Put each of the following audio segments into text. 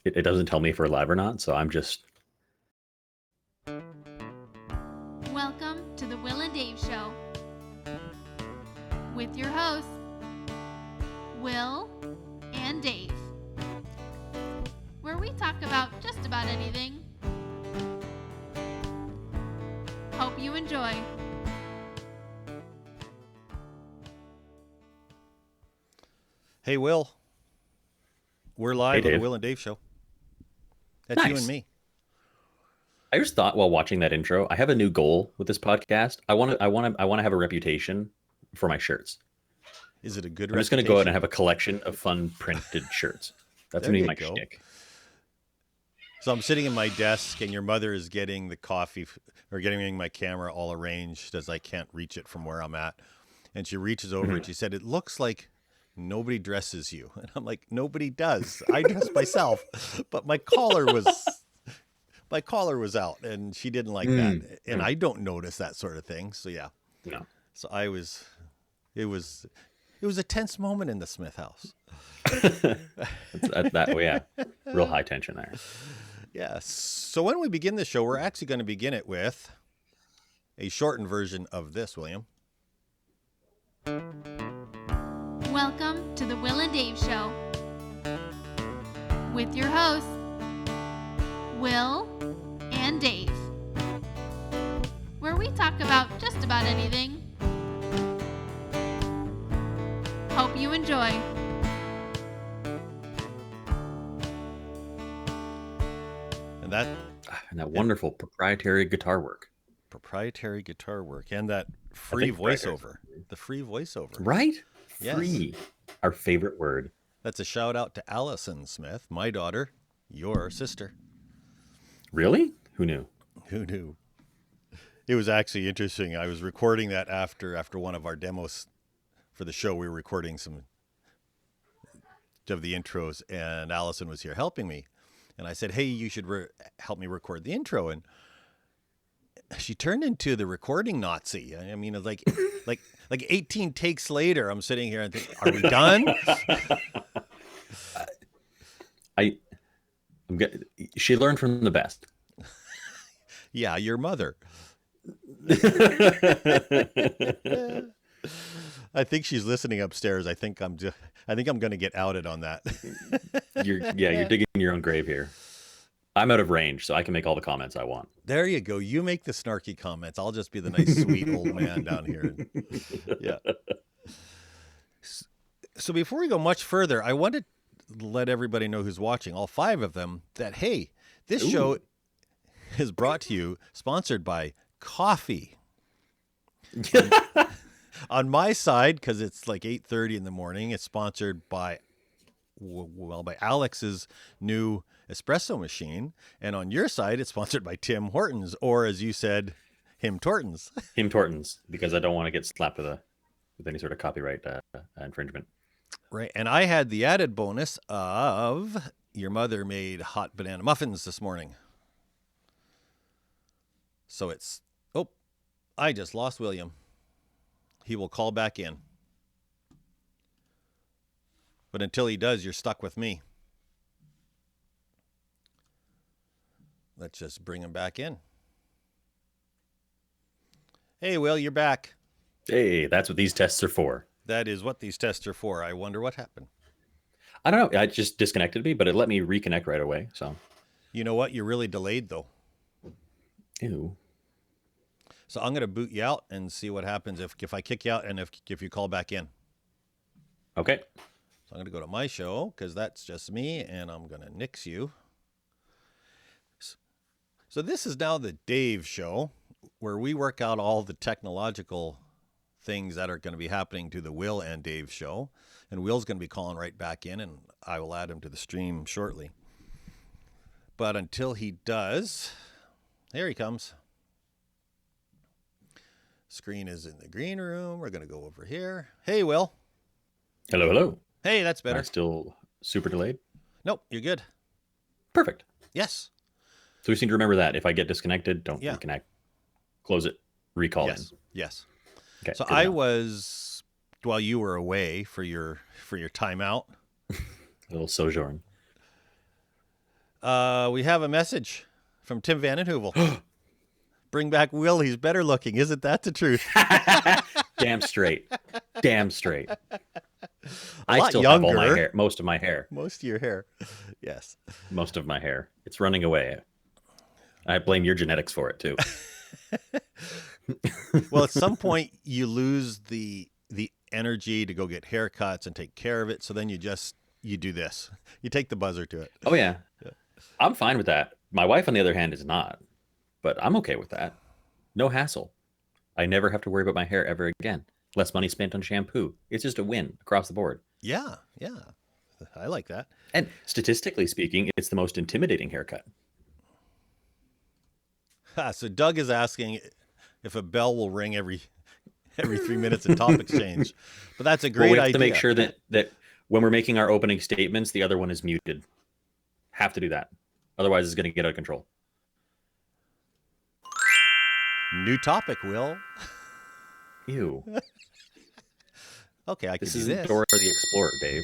it doesn't tell me if we're live or not, so I'm just... Welcome to the Will and Dave Show with your hosts, Will and Dave, where we talk about just about anything. Hope you enjoy. Hey, Will. We're live Hey, on the Dave. Will and Dave Show. That's you Nice. and me. I just thought while watching that intro, I have a new goal with this podcast. I want to have a reputation for my shirts. Is it a good I'm just going to go out and have a collection of fun printed shirts. That's There going to be you my go. shtick. So I'm sitting in my desk, and your mother is getting the coffee or getting my camera all arranged as I can't reach it from where I'm at. And she reaches over and she said, "It looks like nobody dresses you." And I'm like, "Nobody does. I dress myself." But my collar was out, and she didn't like that. And I don't notice that sort of thing. So yeah. No. So it was a tense moment in the Smith house. Yeah. Real high tension there. Yeah. So when we begin the show, we're actually going to begin it with a shortened version of this, William. Welcome to the Will and Dave Show with your hosts, Will and Dave, where we talk about just about anything. Hope you enjoy. And that wonderful proprietary guitar work. And that free voiceover. The free voiceover. Right? Yes. Free. Our favorite word. That's a shout out to Allison Smith, my daughter, your sister. Really? Who knew? Who knew? It was actually interesting. I was recording that after one of our demos for the show. We were recording some of the intros, and Allison was here helping me. And I said, "Hey, you should help me record the intro." And she turned into the recording Nazi. I mean, it's like 18 takes later, I'm sitting here and thinking, "Are we done?" She learned from the best. Yeah, your mother. I think she's listening upstairs. I think I'm going to get outed on that. You're digging your own grave here. I'm out of range, so I can make all the comments I want. There you go. You make the snarky comments. I'll just be the nice, sweet old man down here. Yeah. So before we go much further, I want to let everybody know who's watching, all 5 of them, that, hey, this show is brought to you, sponsored by coffee. On my side, because it's like 8:30 in the morning, it's sponsored by Alex's new espresso machine. And on your side, it's sponsored by Tim Hortons, or as you said, Him Tortons. Him Tortons, because I don't want to get slapped with any sort of copyright infringement. Right. And I had the added bonus of your mother made hot banana muffins this morning. So I just lost William. He will call back in. But until he does, you're stuck with me. Let's just bring him back in. Hey, Will, you're back. Hey, that's what these tests are for. That is what these tests are for. I wonder what happened. I don't know. It just disconnected me, but it let me reconnect right away. So, you know what? You're really delayed, though. Ew. So I'm going to boot you out and see what happens if I kick you out and if you call back in. Okay. So I'm going to go to my show because that's just me, and I'm going to nix you. So this is now the Dave Show, where we work out all the technological things that are going to be happening to the Will and Dave Show. And Will's going to be calling right back in, and I will add him to the stream shortly. But until he does, here he comes. Screen is in the green room. We're going to go over here. Hey, Will. Hello, hello. Hey, that's better. Am I still super delayed? Nope, you're good. Perfect. Yes. So we seem to remember that. If I get disconnected, don't reconnect. Close it. Recall in. Yes. Okay, so I was, while you were away for your timeout. A little sojourn. We have a message from Tim Vandenheuvel. Bring back Will. He's better looking. Isn't that the truth? Damn straight. Damn straight. lot I still have all my younger. hair, most of my hair. Most of your hair. Yes. Most of my hair. It's running away. I blame your genetics for it too. Well, at some point you lose the energy to go get haircuts and take care of it. So then you do this. You take the buzzer to it. Oh yeah. I'm fine with that. My wife, on the other hand, is not. But I'm okay with that. No hassle. I never have to worry about my hair ever again. Less money spent on shampoo. It's just a win across the board. Yeah. Yeah. I like that. And statistically speaking, it's the most intimidating haircut. So Doug is asking if a bell will ring every 3 minutes in topic exchange. But that's a great We have idea. to make sure that when we're making our opening statements, the other one is muted. Have to do that. Otherwise, it's going to get out of control. New topic, Will. Ew. Okay, I can This do isn't this. Dora the Explorer, Dave.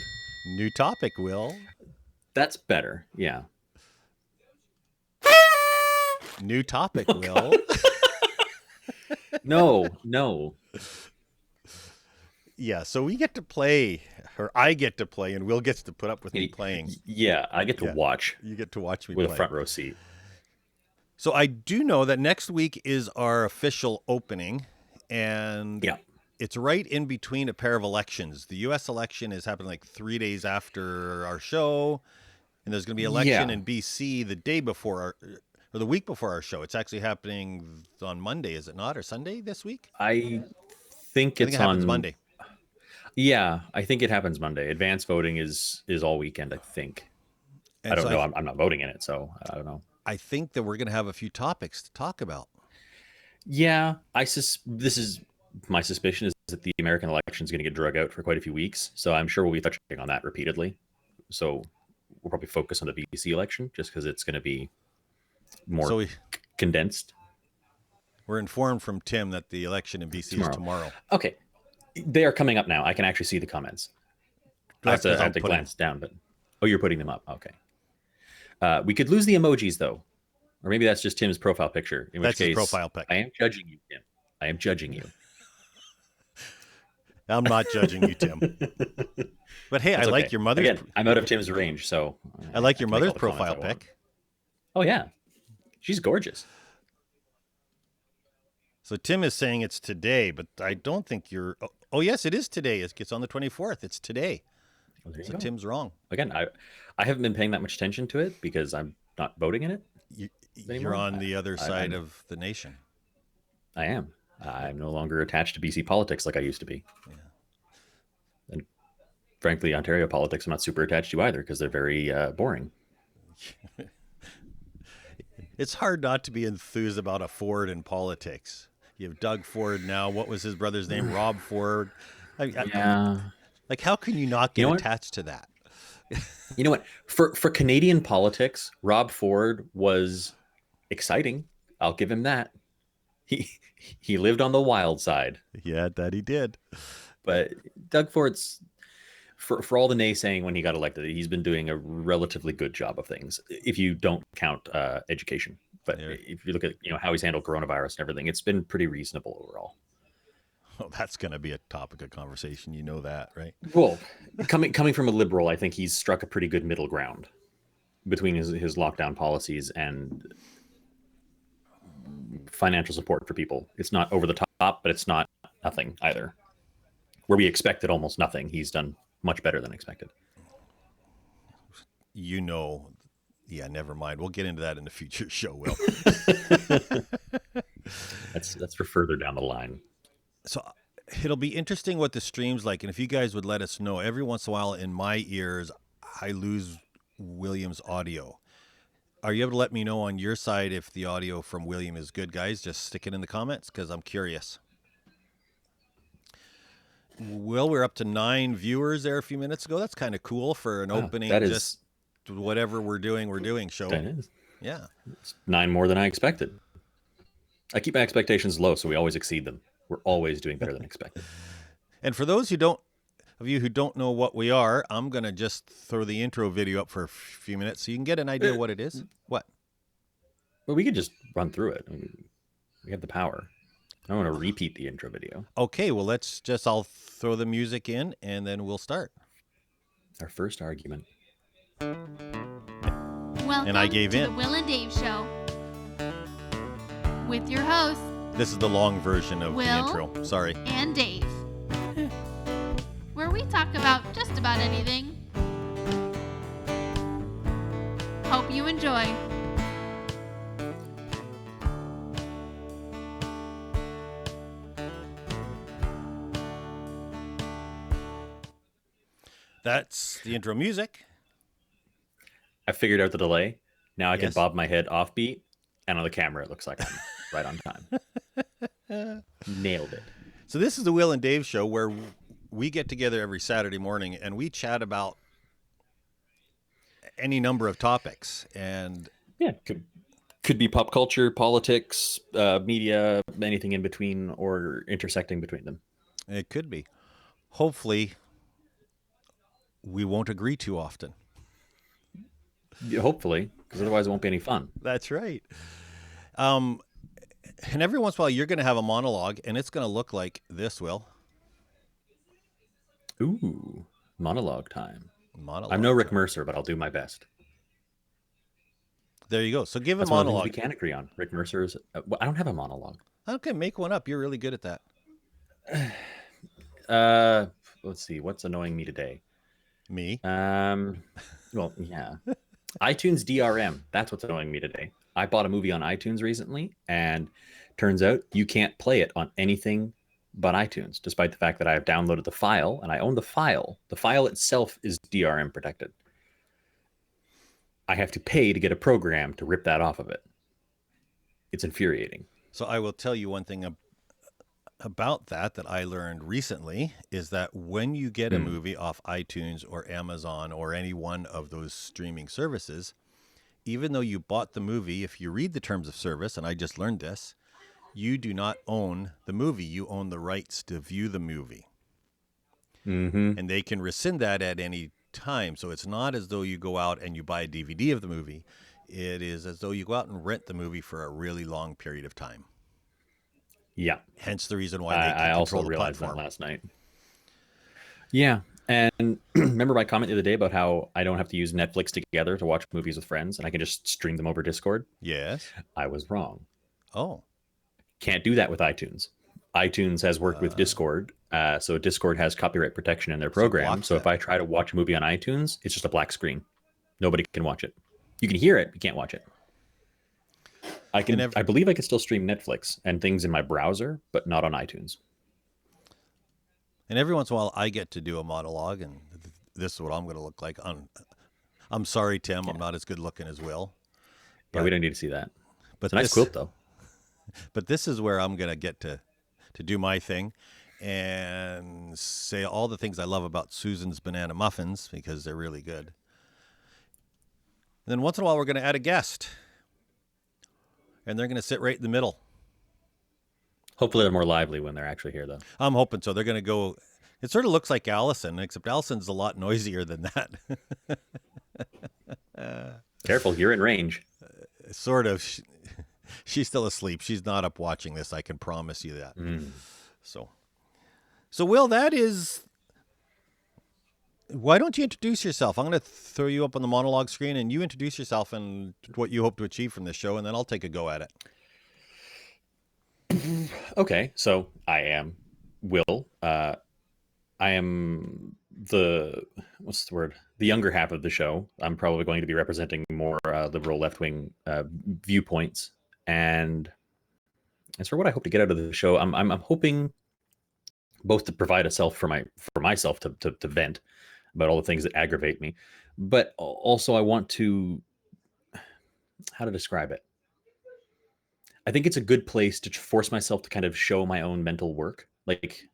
New topic, Will. That's better. Yeah. New topic, Oh, Will. No. Yeah, so we get to play, or I get to play, and Will gets to put up with me playing. Yeah, I get to Yeah. watch You get to watch me with play. a front row seat. So I do know that next week is our official opening, and Yeah. it's right in between a pair of elections. The U.S. election is happening like 3 days after our show, and there's going to be election Yeah. in BC the day before or the week before our show. It's actually happening on Monday, is it not, or Sunday this week? I I think think it's it happens on Monday. Yeah, I think it happens Monday. Advanced voting is all weekend, I think. And I don't so know. I'm not voting in it, so I don't know. I think that we're going to have a few topics to talk about. Yeah, this is my suspicion is that the American election is going to get drug out for quite a few weeks. So I'm sure we'll be touching on that repeatedly. So we'll probably focus on the BC election just because it's going to be more So condensed. we're informed from Tim that the election in BC is tomorrow. Okay, they are coming up now. I can actually see the comments. I have That's 'cause to I'm putting- glance down, but you're putting them up. Okay. We could lose the emojis though, or maybe that's just Tim's profile picture. In which That's his case, profile pic. I am judging you, Tim. I am judging you. I'm not judging you, Tim. But hey, That's I like okay. your mother's. Again, I'm out of Tim's range, so I like your can make mother's all the comments profile I want. pic. Oh yeah, she's gorgeous. So Tim is saying it's today, but I don't think you're. Oh yes, it is today. It's on the 24th. It's today. Well, there you So go. Tim's wrong. Again, I haven't been paying that much attention to it because I'm not voting in it. You're Anymore? on the other side I'm- of the nation. I am. I'm no longer attached to BC politics like I used to be. Yeah. And frankly, Ontario politics I'm not super attached to either because they're very boring. It's hard not to be enthused about a Ford in politics. You have Doug Ford now. What was his brother's name? Rob Ford. Yeah. Like, how can you not get You know what? attached to that? You know what? For Canadian politics, Rob Ford was exciting. I'll give him that. He lived on the wild side. Yeah, that he did. But Doug Ford's for all the naysaying when he got elected, he's been doing a relatively good job of things if you don't count education. But Yeah. if you look at how he's handled coronavirus and everything, it's been pretty reasonable overall. Oh, that's going to be a topic of conversation. You know that, right? Well, coming from a liberal, I think he's struck a pretty good middle ground between his lockdown policies and financial support for people. It's not over the top, but it's not nothing either. Where we expected almost nothing, he's done much better than expected. Yeah, never mind. We'll get into that in the future show, Will. That's for further down the line. So it'll be interesting what the stream's like. And if you guys would let us know, every once in a while in my ears, I lose William's audio. Are you able to let me know on your side if the audio from William is good, guys? Just stick it in the comments because I'm curious. Will, we're up to 9 viewers there a few minutes ago. That's kind of cool for an opening. That is, just whatever we're doing show. that is. Yeah. It's 9 more than I expected. I keep my expectations low, so we always exceed them. We're always doing better than expected. And for those who don't, of you who don't know what we are, I'm going to just throw the intro video up for a few minutes so you can get an idea what it is. What? Well, we could just run through it. I mean, we have the power. I don't want to repeat the intro video. Okay, well, I'll throw the music in and then we'll start. Our first argument. Welcome And I gave to in. the Will and Dave Show with your hosts, This is the long version of the Will? intro. Sorry. and Dave, where we talk about just about anything. Hope you enjoy. That's the intro music. I figured out the delay. Now I can Yes. bob my head offbeat, and on the camera it looks like I'm right on time. Nailed it. So this is the Will and Dave show where we get together every Saturday morning and we chat about any number of topics. And Yeah, could be pop culture, politics, media, anything in between or intersecting between them. it could be. Hopefully, we won't agree too often. Yeah, hopefully, because otherwise it won't be any fun. That's right. And every once in a while, you're going to have a monologue, and it's going to look like this, Will. Ooh, monologue time. Monologue. I'm no Rick Mercer, but I'll do my best. There you go. So give a That's one of the things monologue. we can agree on. Rick Mercer's. I don't have a monologue. Okay, make one up. You're really good at that. Let's see. What's annoying me today? Me. Well, yeah. iTunes DRM. That's what's annoying me today. I bought a movie on iTunes recently, and turns out you can't play it on anything but iTunes, despite the fact that I have downloaded the file and I own the file. The file itself is DRM protected. I have to pay to get a program to rip that off of it. It's infuriating. So I will tell you one thing about that I learned recently is that when you get a movie off iTunes or Amazon or any one of those streaming services, even though you bought the movie, if you read the terms of service, and I just learned this, you do not own the movie. You own the rights to view the movie. Mm-hmm. And they can rescind that at any time. So it's not as though you go out and you buy a DVD of the movie. It is as though you go out and rent the movie for a really long period of time. Yeah. Hence the reason why they can I also control the realized platform. that last night. Yeah. And remember my comment the other day about how I don't have to use Netflix together to watch movies with friends and I can just stream them over Discord? Yes. I was wrong. Oh. Can't do that with iTunes. iTunes has worked with Discord. So Discord has copyright protection in their program. blocks So if that. I try to watch a movie on iTunes, it's just a black screen. Nobody can watch it. You can hear it, you can't watch it. I can. I believe I can still stream Netflix and things in my browser, but not on iTunes. And every once in a while, I get to do a monologue, and this is what I'm going to look like. I'm sorry, Tim. I'm not as good looking as Will. Yeah, we don't need to see that. But It's a nice this, quilt, though. But this is where I'm going to get to do my thing and say all the things I love about Susan's Banana Muffins because they're really good. And then once in a while, we're going to add a guest, and they're going to sit right in the middle. Hopefully, they're more lively when they're actually here, though. I'm hoping so. They're going to go. It sort of looks like Allison, except Allison's a lot noisier than that. Careful, you're in range. Sort of. She's still asleep. She's not up watching this. I can promise you that. So Will, that is. Why don't you introduce yourself? I'm going to throw you up on the monologue screen, and you introduce yourself and what you hope to achieve from this show, and then I'll take a go at it. Okay, so I am Will. I am the younger half of the show. I'm probably going to be representing more liberal left-wing viewpoints, and as for what I hope to get out of the show, I'm hoping both to provide a self for myself to vent about all the things that aggravate me, but also I want to, how to describe it. I think it's a good place to force myself to kind of show my own mental work. Like,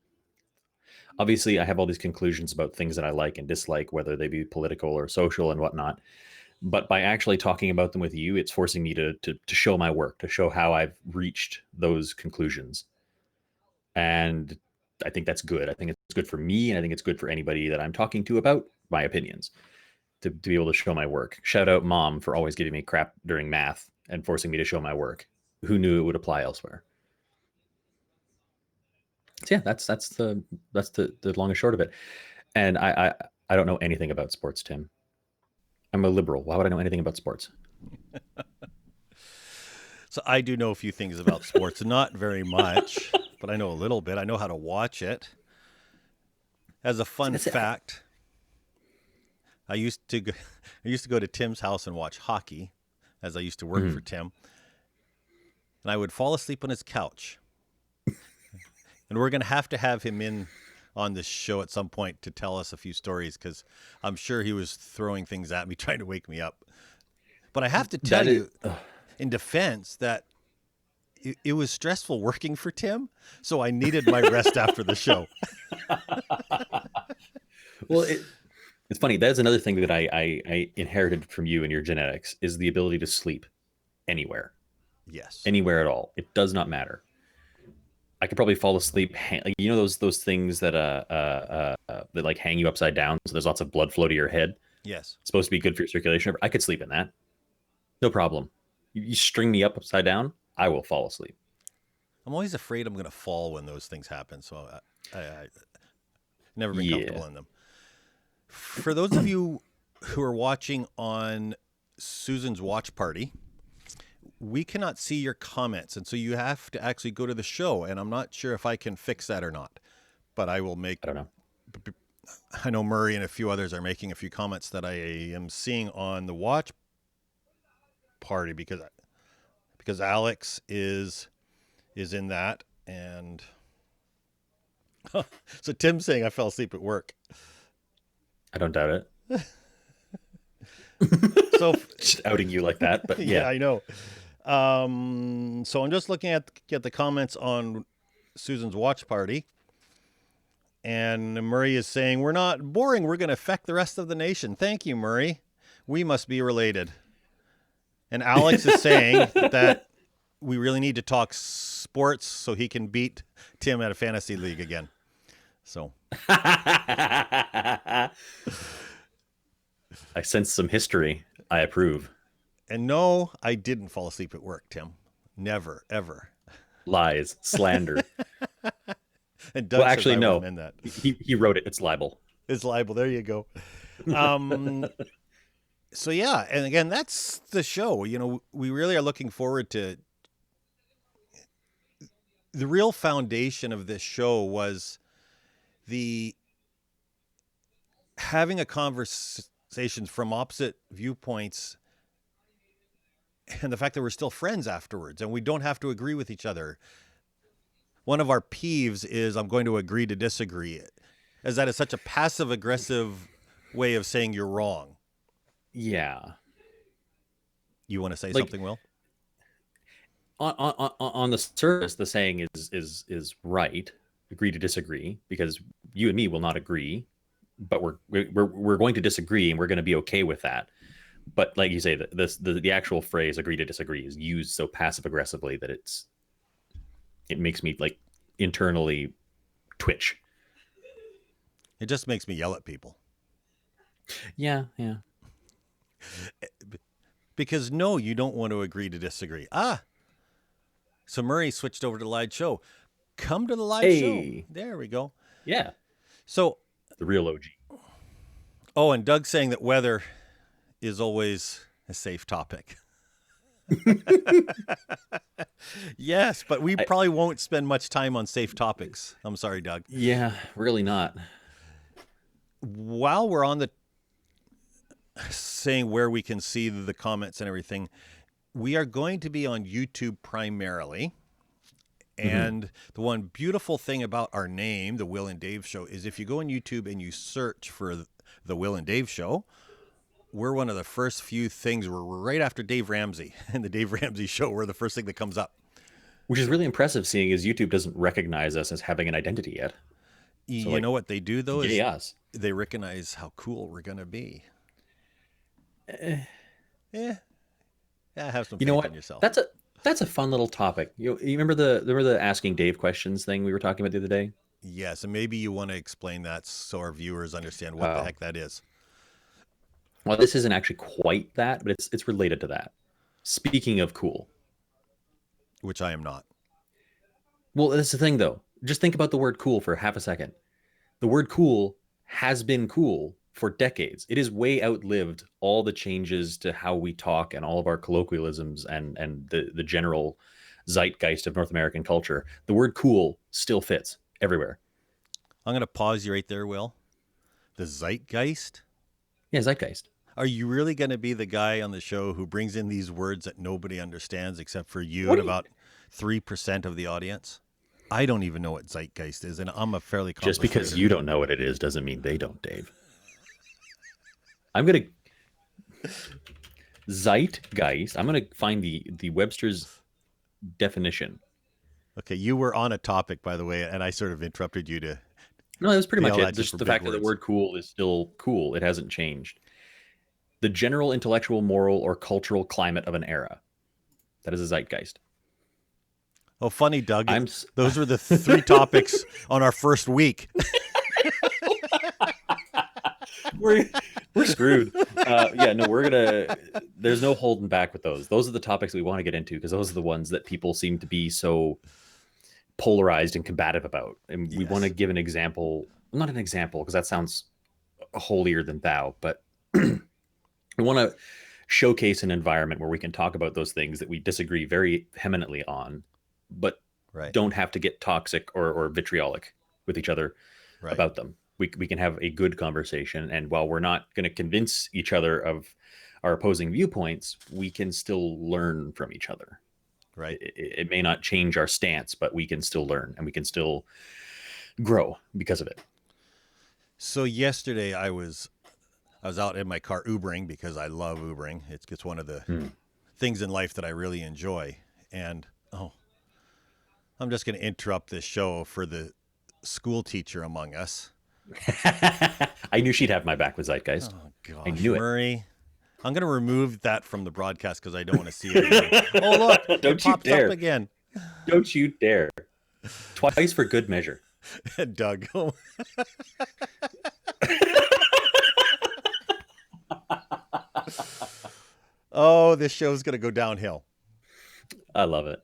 obviously, I have all these conclusions about things that I like and dislike, whether they be political or social and whatnot. But by actually talking about them with you, it's forcing me to show my work, to show how I've reached those conclusions. And I think that's good. I think it's good for me, and I think it's good for anybody that I'm talking to about my opinions to be able to show my work. Shout out mom for always giving me crap during math and forcing me to show my work. Who knew it would apply elsewhere? So yeah, that's the long and short of it. And I don't know anything about sports, Tim. I'm a liberal. Why would I know anything about sports? So I do know a few things about sports, not very much, but I know a little bit. I know how to watch it. As a fun That's it. fact, I used to go to Tim's house and watch hockey, as I used to work for Tim, and I would fall asleep on his couch. And we're going to have him in on this show at some point to tell us a few stories, because I'm sure he was throwing things at me trying to wake me up. But I have to tell you, in defense, that it was stressful working for Tim, so I needed my rest after the show. Well, it's funny. That's another thing that I inherited from you and your genetics is the ability to sleep anywhere, Yes. anywhere at all. It does not matter. I could probably fall asleep. Like, you know those things that that like hang you upside down, so there's lots of blood flow to your head. Yes. It's supposed to be good for your circulation. I could sleep in that, no problem. You string me up upside down, I will fall asleep. I'm always afraid I'm going to fall when those things happen, so I never been comfortable in them. For those of you who are watching on Susan's watch party, we cannot see your comments, and so you have to actually go to the show, and I'm not sure if I can fix that or not, but I will make... I don't know. I know Murray and a few others are making a few comments that I am seeing on the watch party because Alex is in that, and so Tim's saying I fell asleep at work. I don't doubt it. So Just outing you like that, but yeah. I know. So I'm just looking at the comments on Susan's watch party, and Murray is saying, "We're not boring. We're going to affect the rest of the nation." Thank you, Murray. We must be related. And Alex is saying that we really need to talk sports so he can beat Tim at a fantasy league again. So I sense some history. I approve. And no, I didn't fall asleep at work, Tim. Never, ever. Lies, slander. And Doug Well, actually, says I no. wouldn't amend that. He wrote it. It's libel. It's libel. There you go. So yeah, and again, that's the show. You know, we really are looking forward to... The real foundation of this show was the having a conversations from opposite viewpoints, and the fact that we're still friends afterwards and we don't have to agree with each other. One of our peeves is I'm going to agree to disagree, as that is such a passive aggressive way of saying you're wrong. Yeah. You want to say Like, something, Will? On the surface, the saying is right. Agree to disagree, because you and me will not agree, but we're going to disagree, and we're going to be okay with that. But like you say, the actual phrase "agree to disagree" is used so passive aggressively that it makes me like internally twitch. It just makes me yell at people. Yeah. Because no, you don't want to agree to disagree. So Murray switched over to the live show. Come to the live show. There we go. Yeah. So, The real OG. oh, and Doug saying that weather is always a safe topic. Yes, but we probably won't spend much time on safe topics. I'm sorry, Doug. Yeah, really not. While we're on the saying where we can see the comments and everything, we are going to be on YouTube primarily. And the one beautiful thing about our name, The Will and Dave Show, is if you go on YouTube and you search for The Will and Dave Show, we're one of the first few things. We're right after Dave Ramsey and The Dave Ramsey Show. We're the first thing that comes up. Which is really impressive, seeing as YouTube doesn't recognize us as having an identity yet. You know what they do, though? Yay Is us. they recognize how cool we're going to be. Yeah, have some You know faith what? in yourself. That's a fun little topic. You remember the asking Dave questions thing we were talking about the other day? Yes, and maybe you want to explain that so our viewers understand what the Oh. heck that is. Well, this isn't actually quite that, but it's related to that. Speaking of cool. Which I am not. Well, that's the thing though. Just think about the word cool for half a second. The word cool has been cool for decades. It has way outlived all the changes to how we talk and all of our colloquialisms and the general zeitgeist of North American culture. The word cool still fits everywhere. I'm going to pause you right there, Will. The zeitgeist? Yeah, zeitgeist. Are you really going to be the guy on the show who brings in these words that nobody understands except for you What and do you- about 3% of the audience? I don't even know what zeitgeist is, and I'm a fairly Just because complicated- you don't know what it is doesn't mean they don't, Dave. I'm gonna zeitgeist. I'm gonna find the Webster's definition. Okay, you were on a topic, by the way, and I sort of interrupted you to... No, that's pretty much Yell it. at you Just for the big fact that the words. word cool is still cool. It hasn't changed. The general intellectual, moral, or cultural climate of an era. That is a zeitgeist. Oh, funny, Doug. I'm s- Those were the 3 topics on our first week. we're screwed. Yeah, no, we're gonna. There's no holding back with those. Those are the topics we want to get into because those are the ones that people seem to be so polarized and combative about. And we Yes. want to give an example, not an example because that sounds holier than thou, but we want to showcase an environment where we can talk about those things that we disagree very vehemently on, but Right. don't have to get toxic or vitriolic with each other Right. about them. We can have a good conversation. And while we're not going to convince each other of our opposing viewpoints, we can still learn from each other. Right. It may not change our stance, but we can still learn and we can still grow because of it. So yesterday I was out in my car Ubering because I love Ubering. It's one of the things in life that I really enjoy. And I'm just going to interrupt this show for the school teacher among us. I knew she'd have my back with Zeitgeist. Oh gosh, I knew it. Murray. I'm going to remove that from the broadcast because I don't want to see it again. Oh look, Don't it you pops dare. up again. Don't you dare. Twice for good measure. Doug. Oh, this show's going to go downhill. I love it.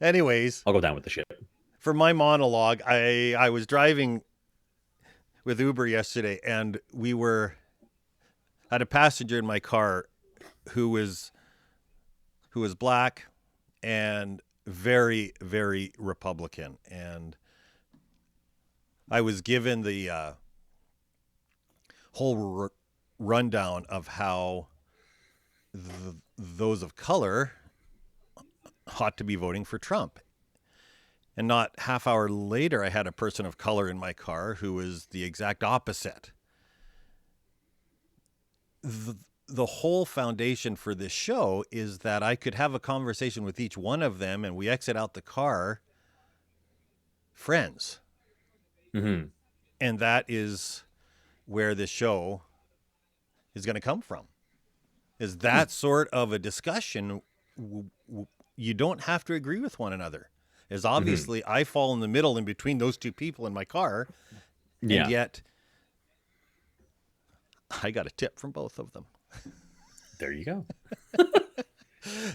Anyways, I'll go down with the ship. for my monologue, I was driving with Uber yesterday, and had a passenger in my car who was black and very, very Republican, and I was given the whole rundown of how those of color ought to be voting for Trump. And not half hour later, I had a person of color in my car who was the exact opposite. The whole foundation for this show is that I could have a conversation with each one of them and we exit out the car friends. Mm-hmm. And that is where this show is going to come from. Is that sort of a discussion. You don't have to agree with one another. As obviously I fall in the middle in between those two people in my car. Yeah. And yet I got a tip from both of them. There you go.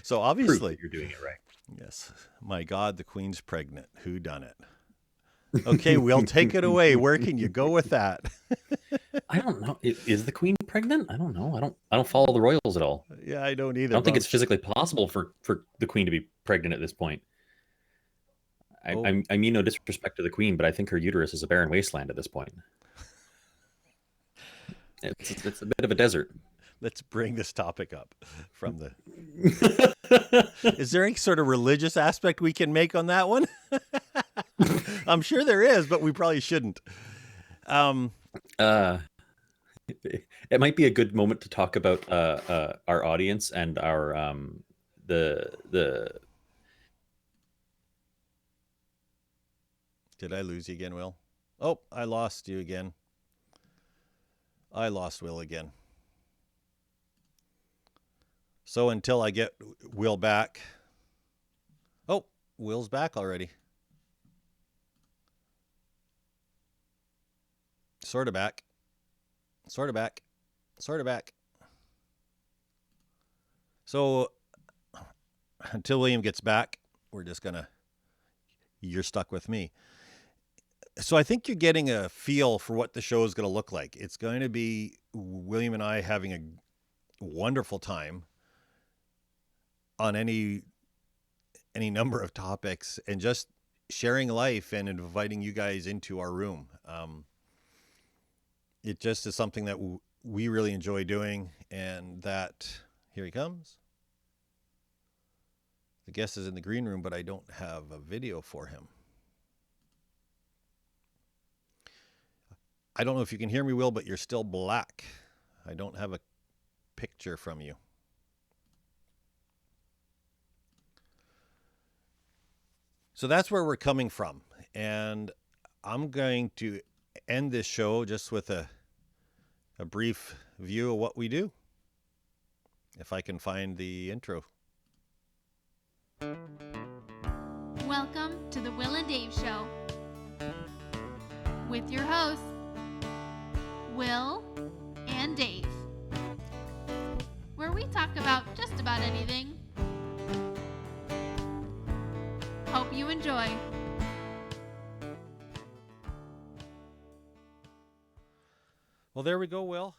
So Proof obviously, that you're doing it right. yes, my God, the Queen's pregnant. Who done it? Okay, we'll take it away. Where can you go with that? I don't know. Is the Queen pregnant? I don't know. I don't follow the royals at all. Yeah, I don't either. I don't think but it's physically possible for the Queen to be pregnant at this point. I mean no disrespect to the Queen, but I think her uterus is a barren wasteland at this point. It's a bit of a desert. Let's bring this topic up from the. Is there any sort of religious aspect we can make on that one? I'm sure there is, but we probably shouldn't. It might be a good moment to talk about our audience and our the. Did I lose you again, Will? Oh, I lost you again. I lost Will again. So until I get Will back. Oh, Will's back already. sort of back. Sort of back. Sort of back. So until William gets back, you're stuck with me. So I think you're getting a feel for what the show is going to look like. It's going to be William and I having a wonderful time on any number of topics and just sharing life and inviting you guys into our room. It just is something that we really enjoy doing, and that here he comes. The guest is in the green room, but I don't have a video for him. I don't know if you can hear me, Will, but you're still black. I don't have a picture from you. So that's where we're coming from. And I'm going to end this show just with a brief view of what we do. If I can find the intro. Welcome to the Will and Dave Show with your hosts, Will and Dave, where we talk about just about anything. Hope you enjoy. Well, there we go, Will.